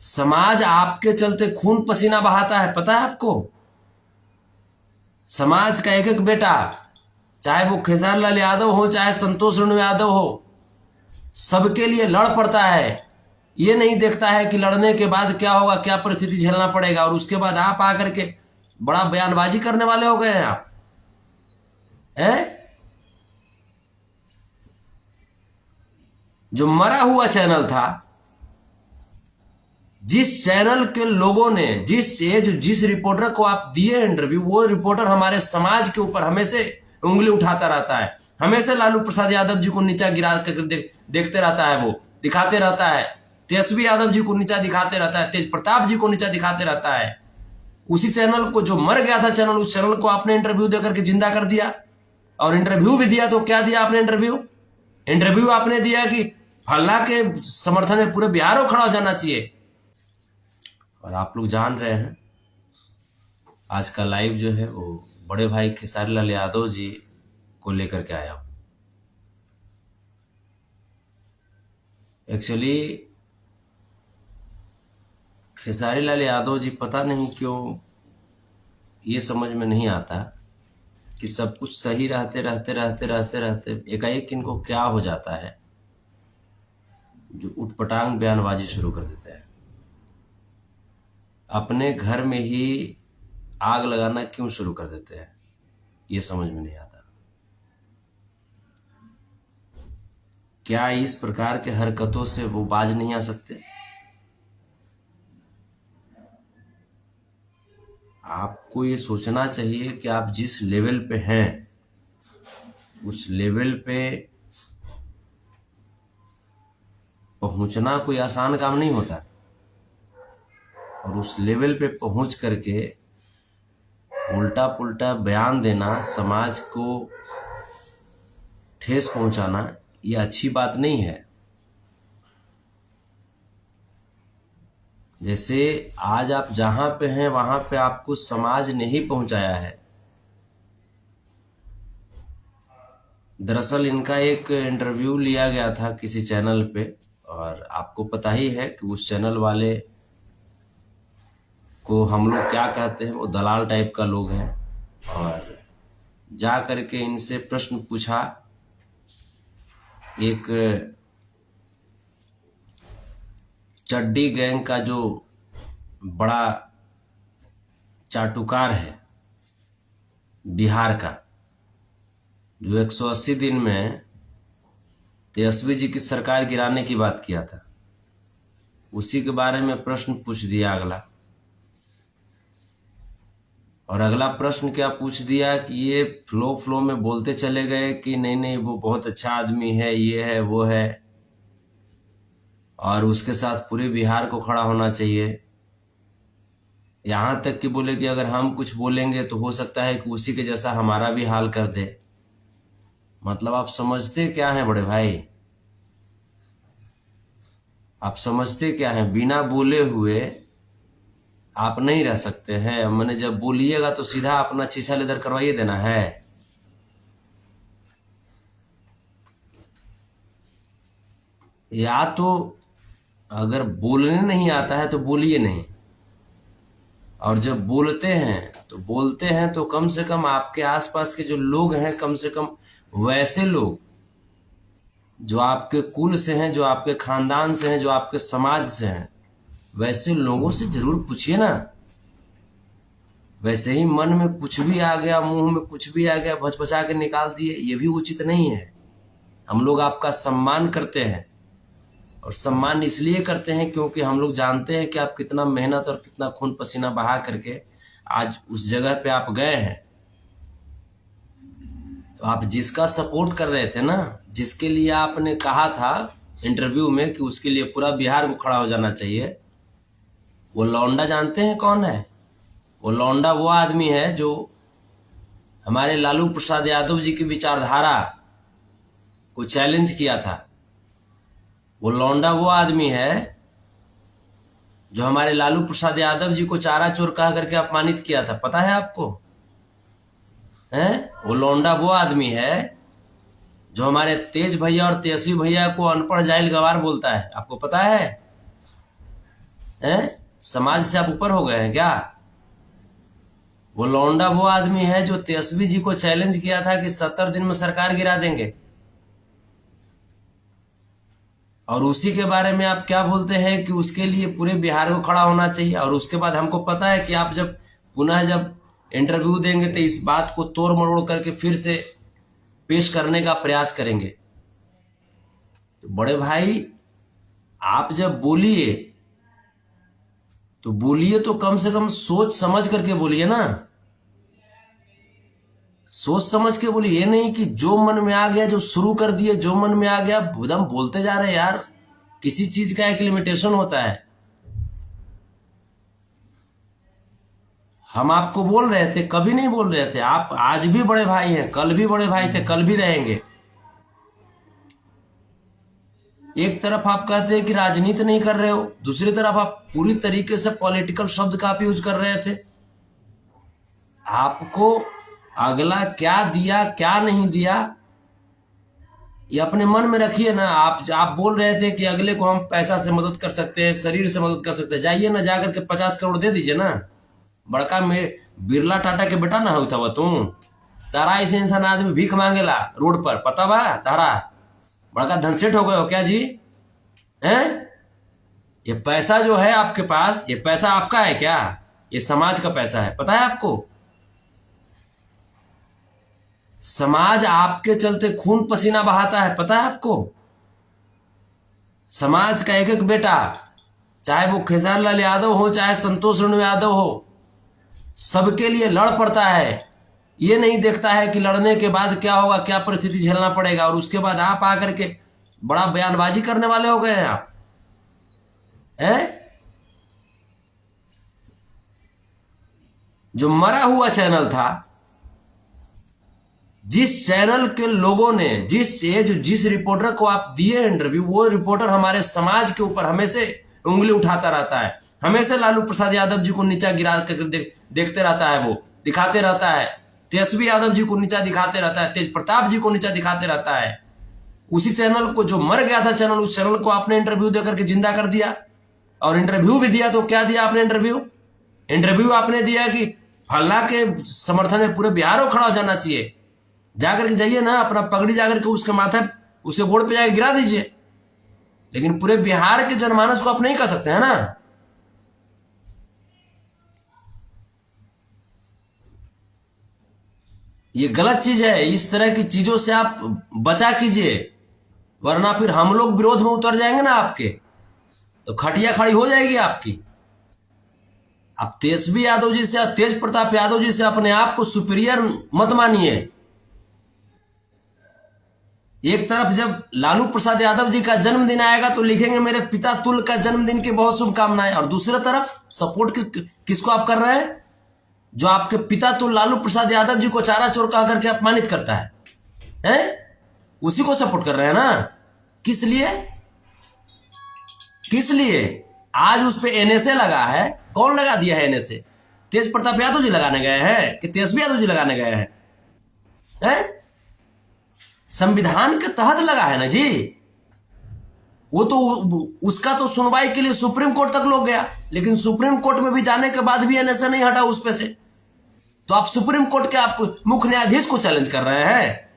समाज आपके चलते खून पसीना बहाता है, पता है आपको। समाज का एक एक बेटा, चाहे वो खेसारी लाल यादव हो, चाहे संतोष यादव हो, सबके लिए लड़ पड़ता है। ये नहीं देखता है कि लड़ने के बाद क्या होगा, क्या परिस्थिति झेलना पड़ेगा, और उसके बाद आप आकर के बड़ा बयानबाजी करने वाले हो गए हैं आप, हैं? जो मरा हुआ चैनल था, जिस चैनल के लोगों ने जिस रिपोर्टर को आप दिए इंटरव्यू, वो रिपोर्टर हमारे समाज के ऊपर हमेशा उंगली उठाता रहता है, हमेशा लालू प्रसाद यादव जी को नीचा गिरा कर देखते रहता है, वो दिखाते रहता है, तेजस्वी यादव जी को नीचा दिखाते रहता है, तेज प्रताप जी को नीचा दिखाते रहता है। उसी चैनल को, जो मर गया था चैनल, उस चैनल को आपने इंटरव्यू देकर के जिंदा कर दिया। और इंटरव्यू भी दिया तो क्या दिया आपने इंटरव्यू आपने दिया कि फल्ला के समर्थन में पूरे बिहार को खड़ा हो जाना चाहिए। और आप लोग जान रहे हैं, आज का लाइव जो है वो बड़े भाई खेसारी लाल यादव जी को लेकर के आया हूं। एक्चुअली खेसारी लाल यादव जी, पता नहीं क्यों ये समझ में नहीं आता कि सब कुछ सही रहते एकाएक इनको क्या हो जाता है, जो उटपटांग बयानबाजी शुरू कर देते हैं। अपने घर में ही आग लगाना क्यों शुरू कर देते हैं, ये समझ में नहीं आता। क्या इस प्रकार के हरकतों से वो बाज नहीं आ सकते? आपको ये सोचना चाहिए कि आप जिस लेवल पे हैं, उस लेवल पे पहुंचना कोई आसान काम नहीं होता। और उस लेवल पे पहुंच करके उल्टा पुल्टा बयान देना, समाज को ठेस पहुंचाना, ये अच्छी बात नहीं है। जैसे आज आप जहां पे हैं वहां पे आपको समाज ने ही पहुंचाया है। दरअसल इनका एक इंटरव्यू लिया गया था किसी चैनल पे, और आपको पता ही है कि उस चैनल वाले को हम लोग क्या कहते हैं, वो दलाल टाइप का लोग हैं। और जा करके इनसे प्रश्न पूछा, एक चड्डी गैंग का जो बड़ा चाटुकार है बिहार का, जो 180 दिन में तेजस्वी जी की सरकार गिराने की बात किया था, उसी के बारे में प्रश्न पूछ दिया अगला। और अगला प्रश्न क्या पूछ दिया कि ये फ्लो में बोलते चले गए कि नहीं वो बहुत अच्छा आदमी है, ये है वो है, और उसके साथ पूरे बिहार को खड़ा होना चाहिए। यहां तक कि बोले कि अगर हम कुछ बोलेंगे तो हो सकता है कि उसी के जैसा हमारा भी हाल कर दे। मतलब आप समझते क्या हैं बड़े भाई, आप समझते क्या हैं? बिना बोले हुए आप नहीं रह सकते हैं। मैंने जब बोलिएगा तो सीधा अपना शीशा लेदर करवाइए देना है। या तो अगर बोलने नहीं आता है तो बोलिए नहीं, और जब बोलते हैं तो कम से कम आपके आसपास के जो लोग हैं, कम से कम वैसे लोग जो आपके कुल से हैं, जो आपके खानदान से हैं, जो आपके समाज से हैं, वैसे लोगों से जरूर पूछिए ना। वैसे ही मन में कुछ भी आ गया, मुंह में कुछ भी आ गया, भचभचा के निकाल दिए, ये भी उचित नहीं है। हम लोग आपका सम्मान करते हैं, और सम्मान इसलिए करते हैं क्योंकि हम लोग जानते हैं कि आप कितना मेहनत और कितना खून पसीना बहा करके आज उस जगह पे आप गए हैं। तो आप जिसका सपोर्ट कर रहे थे ना, जिसके लिए आपने कहा था इंटरव्यू में कि उसके लिए पूरा बिहार को खड़ा हो जाना चाहिए, वो लौंडा जानते हैं कौन है? वो लौंडा वो आदमी है जो हमारे लालू प्रसाद यादव जी की विचारधारा को चैलेंज किया था। वो लौंडा वो आदमी है जो हमारे लालू प्रसाद यादव जी को चारा चोर कह करके अपमानित किया था, पता है आपको? हैं? वो लौंडा वो आदमी है जो हमारे तेज भैया और तेजस्वी भैया को अनपढ़ जाहिल गवार बोलता है, आपको पता है? हैं? समाज से आप ऊपर हो गए हैं क्या? वो लौंडा वो आदमी है जो तेजस्वी जी को चैलेंज किया था कि 70 दिन में सरकार गिरा देंगे, और उसी के बारे में आप क्या बोलते हैं कि उसके लिए पूरे बिहार को खड़ा होना चाहिए। और उसके बाद हमको पता है कि आप जब पुनः जब इंटरव्यू देंगे तो इस बात को तोड़ मरोड़ करके फिर से पेश करने का प्रयास करेंगे। तो बड़े भाई, आप जब बोलिए तो कम से कम सोच समझ करके बोलिए ना, सोच समझ के बोलिए। ये नहीं कि जो मन में आ गया, जो शुरू कर दिए, जो मन में आ गया एकदम बोलते जा रहे हैं। यार, किसी चीज का एक लिमिटेशन होता है। हम आपको बोल रहे थे, कभी नहीं बोल रहे थे। आप आज भी बड़े भाई हैं, कल भी बड़े भाई थे, कल भी रहेंगे। एक तरफ आप कहते हैं कि राजनीति नहीं कर रहे हो, दूसरी तरफ आप पूरी तरीके से पॉलिटिकल शब्द का आप यूज कर रहे थे। आपको अगला क्या दिया क्या नहीं दिया ये अपने मन में रखिए ना। आप बोल रहे थे कि अगले को हम पैसा से मदद कर सकते हैं, शरीर से मदद कर सकते हैं। जाइए ना, जाकर के 50 करोड़ दे दीजिए ना। बड़का में बिरला टाटा के बेटा ना होता वह तुम। तारा ऐसे इंसान आदमी भीख मांगेला रोड पर, पता बा तारा? बड़का धनसेठ हो गए हो क्या जी? हैं? ये पैसा जो है आपके पास, ये पैसा आपका है क्या? ये समाज का पैसा है, पता है आपको? समाज आपके चलते खून पसीना बहाता है, पता है आपको? समाज का एक एक बेटा, चाहे वो खेसारी लाल यादव हो, चाहे संतोष रेणु यादव हो, सबके लिए लड़ पड़ता है। ये नहीं देखता है कि लड़ने के बाद क्या होगा, क्या परिस्थिति झेलना पड़ेगा। और उसके बाद आप आकर के बड़ा बयानबाजी करने वाले हो गए हैं आप, हैं? जो मरा हुआ चैनल था, जिस चैनल के लोगों ने, जिस रिपोर्टर को आप दिए इंटरव्यू, वो रिपोर्टर हमारे समाज के ऊपर हमेशा उंगली उठाता रहता है, हमेशा लालू प्रसाद यादव जी को नीचा गिरा कर देखते रहता है, वो दिखाते रहता है। तेजस्वी यादव जी को नीचा दिखाते रहता है, तेज प्रताप जी को नीचा दिखाते रहता है। उसी चैनल को, जो मर गया था चैनल, उस चैनल को आपने इंटरव्यू देकर के जिंदा कर दिया। और इंटरव्यू भी दिया तो क्या दिया आपने? इंटरव्यू आपने दिया कि फल्ला के समर्थन में पूरे बिहार को खड़ा हो जाना चाहिए। जाकर के जाइए ना, अपना पगड़ी जाकर के उसके माथे, उसके गोड़ पे जाकर गिरा दीजिए। लेकिन पूरे बिहार के जनमानस को आप नहीं कर सकते हैं ना। ये गलत चीज है। इस तरह की चीजों से आप बचा कीजिए, वरना फिर हम लोग विरोध में उतर जाएंगे ना आपके, तो खटिया खड़ी हो जाएगी आपकी। आप तेजस्वी यादव जी से, तेज प्रताप यादव जी से अपने आप को सुपीरियर मत मानिए। एक तरफ जब लालू प्रसाद यादव जी का जन्मदिन आएगा तो लिखेंगे मेरे पिता तुल का जन्मदिन की बहुत शुभकामनाएं, और दूसरी तरफ सपोर्ट किसको आप कर रहे हैं? जो आपके पिता तुल लालू प्रसाद यादव जी को चारा चोर कह करके अपमानित करता है, हैं? उसी को सपोर्ट कर रहे हैं ना। किस लिए आज उस पे एनएसए लगा है? कौन लगा दिया है एनएसए? तेज प्रताप यादव जी लगाने गए हैं कि तेजस्वी यादव जी लगाने गए हैं? संविधान के तहत लगा है ना जी। वो तो उसका तो सुनवाई के लिए सुप्रीम कोर्ट तक लोग गया, लेकिन सुप्रीम कोर्ट में भी जाने के बाद भी एनएसए नहीं हटा उस पे से। तो आप सुप्रीम कोर्ट के आप मुख्य न्यायाधीश को चैलेंज कर रहे हैं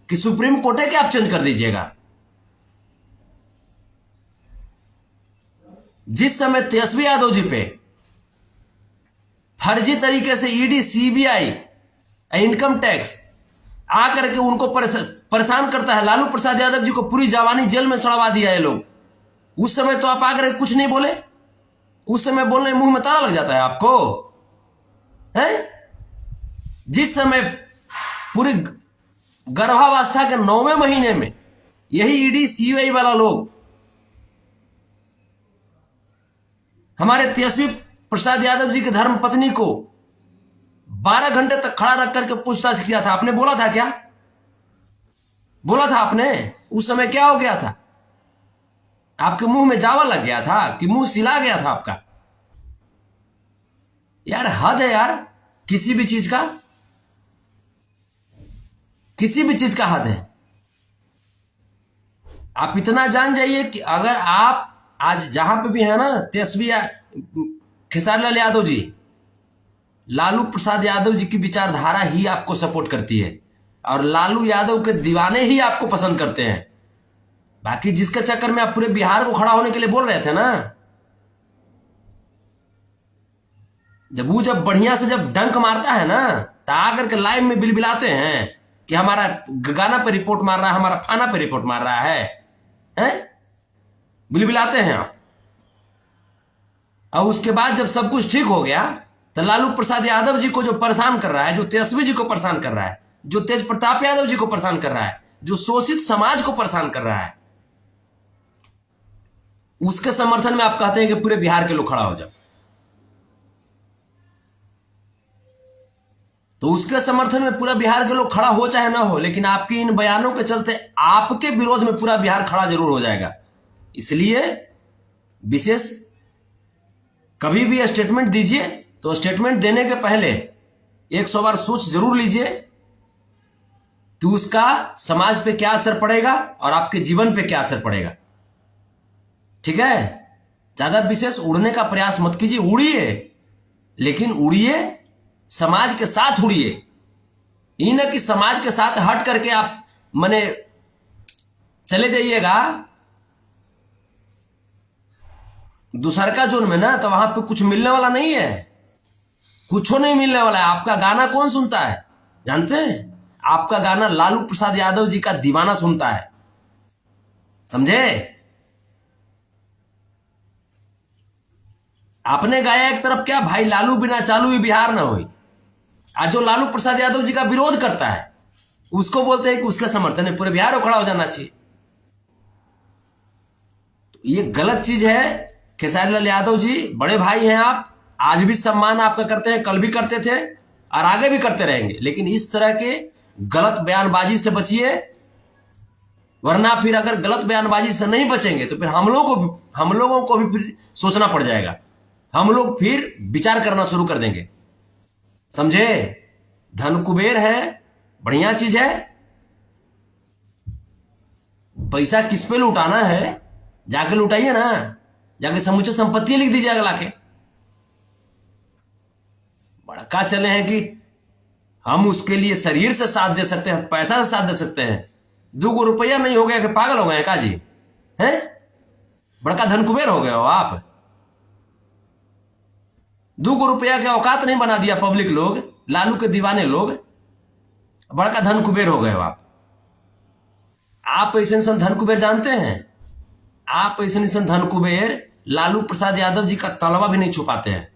कि सुप्रीम कोर्ट है कि आप चेंज कर दीजिएगा। जिस समय तेजस्वी यादव जी पे फर्जी तरीके से ईडी, सीबीआई, इनकम टैक्स आकर के उनको परेशान करता है, लालू प्रसाद यादव जी को पूरी जवानी जेल में सड़वा दिया है लोग, उस समय तो आप आकर कुछ नहीं बोले। उस समय बोलने मुंह में ताला लग जाता है आपको, हैं? जिस समय पूरी गर्भावस्था के 9वें महीने में यही ईडी, सीबीआई वाला लोग हमारे तेजस्वी प्रसाद यादव जी की धर्म पत्नी को 12 घंटे तक खड़ा रख करके पूछताछ किया था, आपने बोला था क्या? बोला था आपने? उस समय क्या हो गया था? आपके मुंह में जावा लग गया था कि मुंह सिला गया था आपका? यार हद है यार, किसी भी चीज का हद है। आप इतना जान जाइए कि अगर आप आज जहां पे भी है ना तेजस्वी खेसारी लाल यादव जी, लालू प्रसाद यादव जी की विचारधारा ही आपको सपोर्ट करती है और लालू यादव के दीवाने ही आपको पसंद करते हैं। बाकी जिसके चक्कर में आप पूरे बिहार को खड़ा होने के लिए बोल रहे थे ना, जब बढ़िया से जब डंक मारता है ना तो आकर के लाइव में बिलबिलाते हैं कि हमारा गाना पे रिपोर्ट मार रहा है, हमारा फाना पे रिपोर्ट मार रहा है, बिलबिलाते हैं आप। और उसके बाद जब सब कुछ ठीक हो गया तो लालू प्रसाद यादव जी को जो परेशान कर रहा है, जो तेजस्वी जी को परेशान कर रहा है, जो तेज प्रताप यादव जी को परेशान कर रहा है, जो शोषित समाज को परेशान कर रहा है, उसके समर्थन में आप कहते हैं कि पूरे बिहार के लोग खड़ा हो जाओ। तो उसके समर्थन में पूरा बिहार के लोग खड़ा हो चाहे ना हो, लेकिन आपकी इन बयानों के चलते आपके विरोध में पूरा बिहार खड़ा जरूर हो जाएगा। इसलिए विशेष कभी भी स्टेटमेंट दीजिए तो स्टेटमेंट देने के पहले 100 बार सोच जरूर लीजिए कि उसका समाज पे क्या असर पड़ेगा और आपके जीवन पे क्या असर पड़ेगा। ठीक है, ज्यादा विशेष उड़ने का प्रयास मत कीजिए, उड़िए लेकिन उड़िए समाज के साथ उड़िए। ये ना कि समाज के साथ हट करके आप मने चले जाइएगा दूसरका जोन में ना, तो वहां पे कुछ मिलने वाला नहीं है, कुछ नहीं मिलने वाला है। आपका गाना कौन सुनता है जानते हैं? आपका गाना लालू प्रसाद यादव जी का दीवाना सुनता है, समझे? आपने गाया एक तरफ क्या, भाई लालू बिना चालू ही बिहार ना होई। आज जो लालू प्रसाद यादव जी का विरोध करता है उसको बोलते हैं कि उसके समर्थन में पूरे बिहार को खड़ा हो जाना चाहिए। तो ये गलत चीज है। खेसारी लाल यादव जी बड़े भाई हैं आप, आज भी सम्मान आपका करते हैं, कल भी करते थे और आगे भी करते रहेंगे, लेकिन इस तरह के गलत बयानबाजी से बचिए, वरना फिर अगर गलत बयानबाजी से नहीं बचेंगे तो फिर हम लोगों को भी फिर सोचना पड़ जाएगा, हम लोग फिर विचार करना शुरू कर देंगे, समझे? धन कुबेर है, बढ़िया चीज है, पैसा किस पे लुटाना है जाके लुटाइए ना, जाके समूचे संपत्ति लिख दीजिए अगला के। बड़का चले हैं कि हम उसके लिए शरीर से साथ दे सकते हैं, पैसा से साथ दे सकते हैं, 2 रुपया नहीं हो गया कि पागल हो गए का जी? हैं? बड़का धन कुबेर हो गए हो आप। 2 रुपया के औकात नहीं बना दिया पब्लिक लोग, लालू के दीवाने लोग, बड़का धन कुबेर हो गए हो आप। आप ऐसे इंसान धन कुबेर जानते हैं? आप ऐसे इंसान धन कुबेर लालू प्रसाद यादव जी का तलवा भी नहीं छुपाते हैं,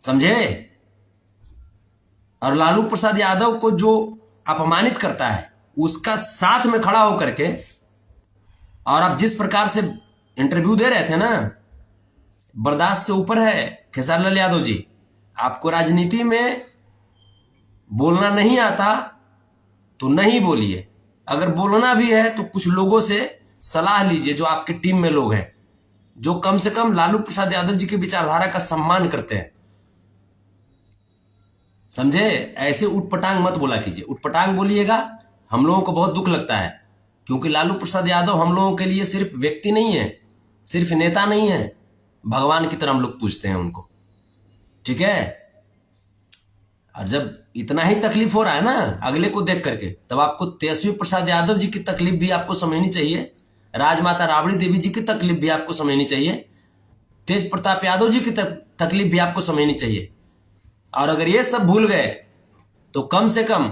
समझे? और लालू प्रसाद यादव को जो अपमानित करता है उसका साथ में खड़ा होकर के, और आप जिस प्रकार से इंटरव्यू दे रहे थे ना, बर्दाश्त से ऊपर है खेसारी लाल यादव जी। आपको राजनीति में बोलना नहीं आता तो नहीं बोलिए, अगर बोलना भी है तो कुछ लोगों से सलाह लीजिए जो आपके टीम में लोग हैं, जो कम से कम लालू प्रसाद यादव जी की विचारधारा का सम्मान करते हैं, समझे? ऐसे उटपटांग मत बोला कीजिए। उटपटांग बोलिएगा हम लोगों को बहुत दुख लगता है, क्योंकि लालू प्रसाद यादव हम लोगों के लिए सिर्फ व्यक्ति नहीं है, सिर्फ नेता नहीं है, भगवान की तरह हम लोग पूजते हैं उनको, ठीक है? और जब इतना ही तकलीफ हो रहा है ना अगले को देख करके, तब आपको तेजस्वी प्रसाद यादव जी की तकलीफ भी आपको समझनी चाहिए, राजमाता राबड़ी देवी जी की तकलीफ भी आपको समझनी चाहिए, तेज प्रताप यादव जी की तकलीफ भी आपको समझनी चाहिए। और अगर ये सब भूल गए तो कम से कम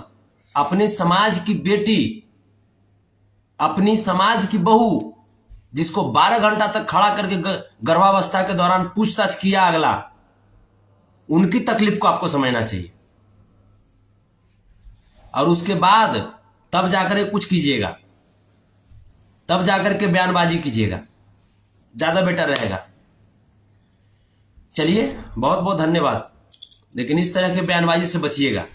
अपने समाज की बेटी, अपनी समाज की बहू, जिसको 12 घंटा तक खड़ा करके गर्भावस्था के दौरान पूछताछ किया अगला, उनकी तकलीफ को आपको समझना चाहिए। और उसके बाद तब जाकर कुछ कीजिएगा, तब जाकर के बयानबाजी कीजिएगा, ज्यादा बेटर रहेगा। चलिए, बहुत बहुत धन्यवाद, लेकिन इस तरह के बयानबाजी से बचिएगा।